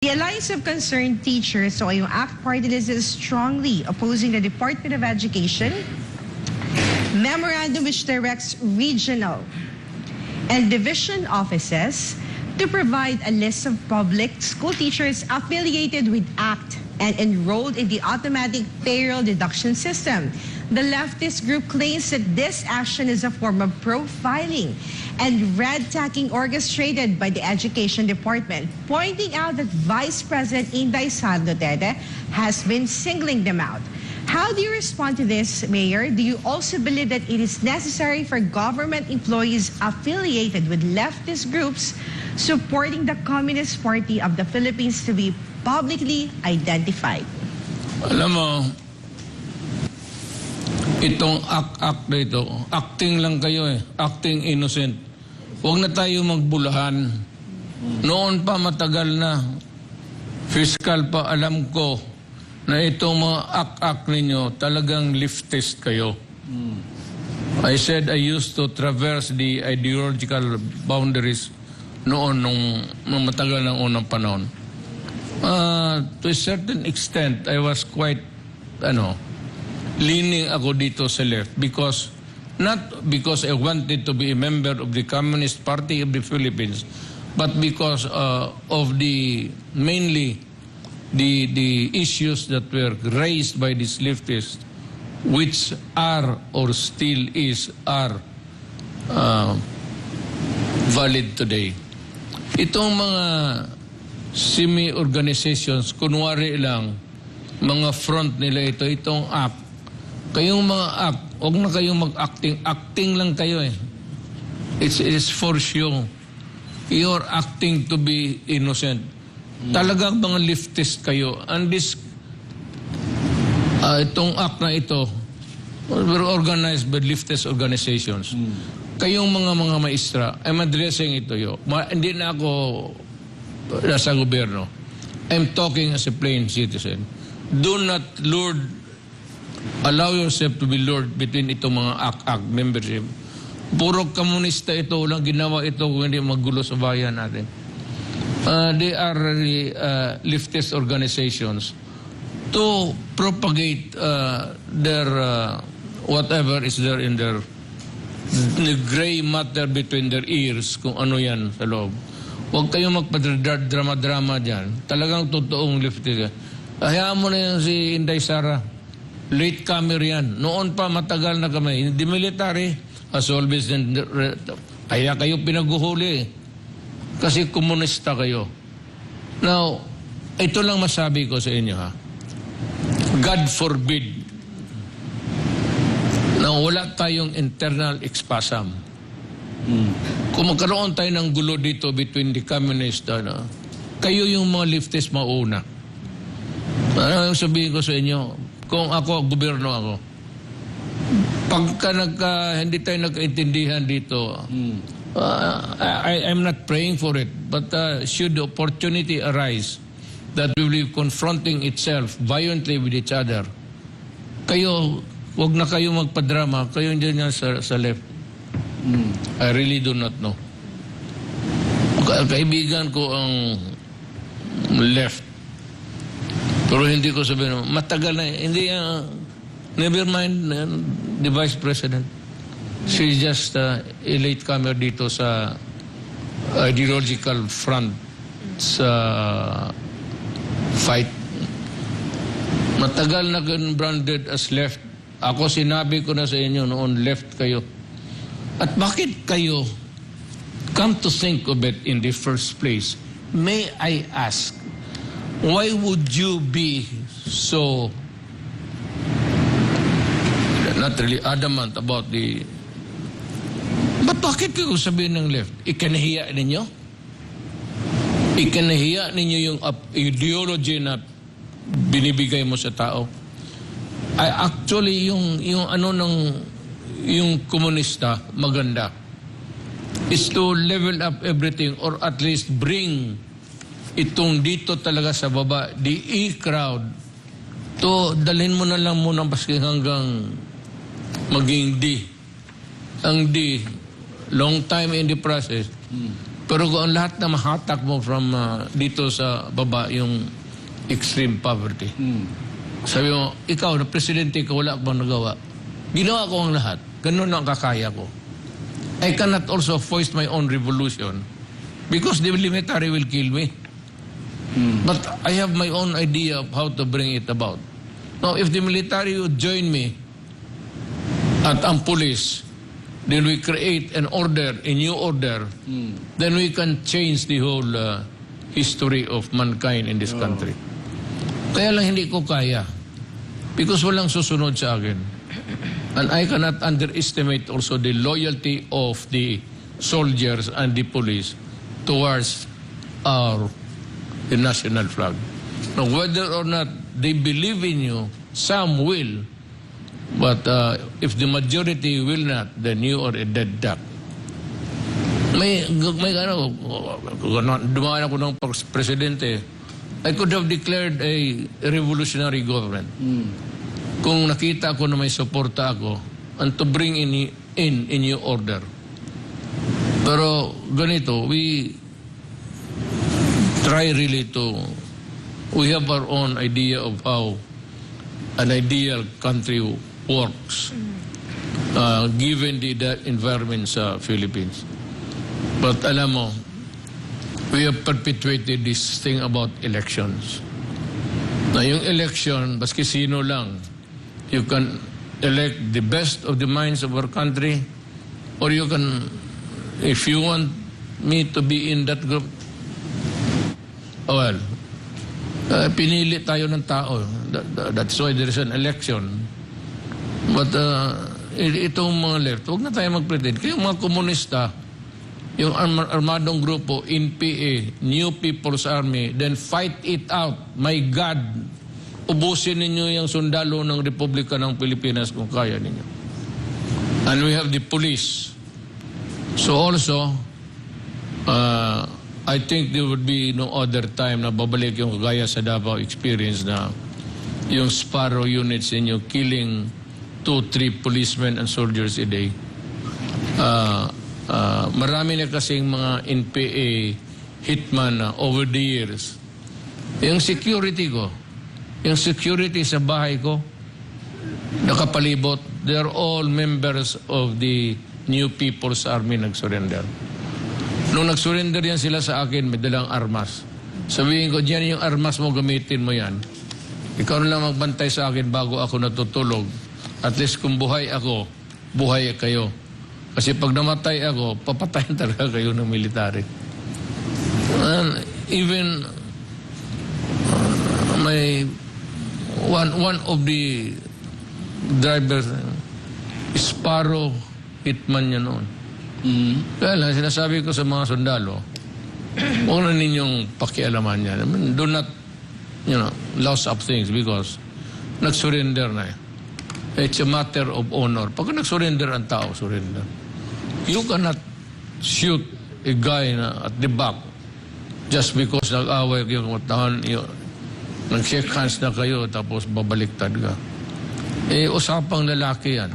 The Alliance of Concerned Teachers o yung ACT party list is strongly opposing the Department of Education memorandum which directs regional and division offices to provide a list of public school teachers affiliated with ACT and enrolled in the automatic payroll deduction system. The leftist group claims that this action is a form of profiling and red-tacking orchestrated by the Education Department, pointing out that Vice President Inday Sara Duterte has been singling them out. How do you respond to this, Mayor? Do you also believe that it is necessary for government employees affiliated with leftist groups supporting the Communist Party of the Philippines to be publicly identified? Alam mo, itong act na ito, acting lang kayo acting innocent. Huwag na tayo magbulahan. Noon pa matagal na, fiscal pa alam ko na itong mga act ninyo talagang leftist kayo. I said I used to traverse the ideological boundaries noon nung matagal ng unang panahon. To a certain extent, I was quite, leaning ako dito sa left because, not because I wanted to be a member of the Communist Party of the Philippines, but because of mainly the issues that were raised by these leftists, which are or still are valid today. Itong mga semi-organizations, kunwari lang, mga front nila itong act. Kayong mga act, huwag na kayong mag-acting. Acting lang kayo It is for show. You're acting to be innocent. Talagang mga leftist kayo. And this, itong act na ito, were organized by leftist organizations. Kayong mga maestra, I'm addressing ito hindi na ako nasa gobyerno. I'm talking as a plain citizen. Do not allow yourself to be lured between itong mga ACT membership. Puro komunista ito, walang ginawa ito kung hindi magulo sa bayan natin. They are really leftist organizations to propagate their whatever is there in their the gray matter between their ears, kung ano yan sa loob. Huwag kayong magpadrama-drama dyan. Talagang totoong leftist. Hayaan mo na yan si Inday Sara. Late comer yan. Noon pa matagal na kami. Hindi military. As always, kaya kayo pinaguhuli. Kasi komunista kayo. Now, ito lang masabi ko sa inyo God forbid na wala tayong internal expasm. Kung magkaroon tayo ng gulo dito between the communist, kayo yung mga leftist mauna. Ano yung sabihin ko sa inyo? Kung ako, gobyerno ako, pagka hindi tayo nagkaintindihan dito, I'm not praying for it, but should the opportunity arise that we will be confronting itself violently with each other, kayo, wag na kayo magpadrama, kayo dyan sa left. I really do not know. Kaibigan ko ang left. Pero hindi ko sabihin, matagal na, hindi, never mind the Vice President. She's just a late comer dito sa ideological front sa fight. Matagal na branded as left. Ako sinabi ko na sa inyo noon, left kayo. At bakit kayo come to think of it in the first place? May I ask, why would you be so not really adamant about but bakit kayo sabihin ng left? Ikanahiya ninyo? Ikanahiya ninyo yung ideology na binibigay mo sa tao? Actually, yung komunista, maganda, is to level up everything or at least bring itong dito talaga sa baba, the E-crowd, to dalhin mo na lang muna baski hanggang maging D. Ang D, long time in the process, Pero kung ang lahat na mahatak mo from dito sa baba, yung extreme poverty. Sabi mo, ikaw na presidente ka, wala bang nagawa? Ginawa ko ang lahat. Ganun ang kakaya ko. I cannot also foist my own revolution because the military will kill me. But I have my own idea of how to bring it about. Now, if the military would join me at ang police, then we create an order, a new order, then we can change the whole history of mankind in this country. Kaya lang hindi ko kaya. Because walang susunod sa akin. And I cannot underestimate also the loyalty of the soldiers and the police towards the national flag. Now, whether or not they believe in you, some will. But if the majority will not, then you are a dead duck. May dumaan ako ng presidente, I could have declared a revolutionary government. Kung nakita ko na may suporta ako and to bring in new order. Pero ganito, we try really we have our own idea of how an ideal country works given the environment sa Philippines. But alam mo, we have perpetuated this thing about elections. Na yung election, baski sino lang, you can elect the best of the minds of our country, or you can, if you want me to be in that group, well, pinili tayo ng tao. That's why there is an election. But itong mga left, huwag na tayo mag-pretend. Kaya mga komunista, yung armadong grupo, NPA, New People's Army, then fight it out. My God, ubusin ninyo yung sundalo ng Republika ng Pilipinas kung kaya ninyo. And we have the police. So also, I think there would be no other time na babalik yung kagaya sa Davao experience na yung Sparrow units inyo killing 2-3 policemen and soldiers a day. Marami na kasing mga NPA hitman na over the years. Yung security ko, yung security sa bahay ko, nakapalibot, they're all members of the New People's Army nag-surrender. Nung nag-surrender yan sila sa akin, may dalang armas. Sabihin ko, diyan yung armas mo, gamitin mo yan. Ikaw na lang magbantay sa akin bago ako natutulog. At least kung buhay ako, buhay kayo. Kasi pag namatay ako, papatayin talaga kayo ng military. And even may one of the drivers, Sparrow hitman niya noon. Kaya lang, sinasabi ko sa mga sundalo, huwag na ninyong pakialaman yan. I mean, do not, loss up things because nag-surrender na eh. It's a matter of honor. Pag nag-surrender ang tao, surrender. You cannot shoot a guy na at the back just because nag-away kayo, nag-shake hands na kayo, tapos babaliktad ka. Usapang lalaki yan.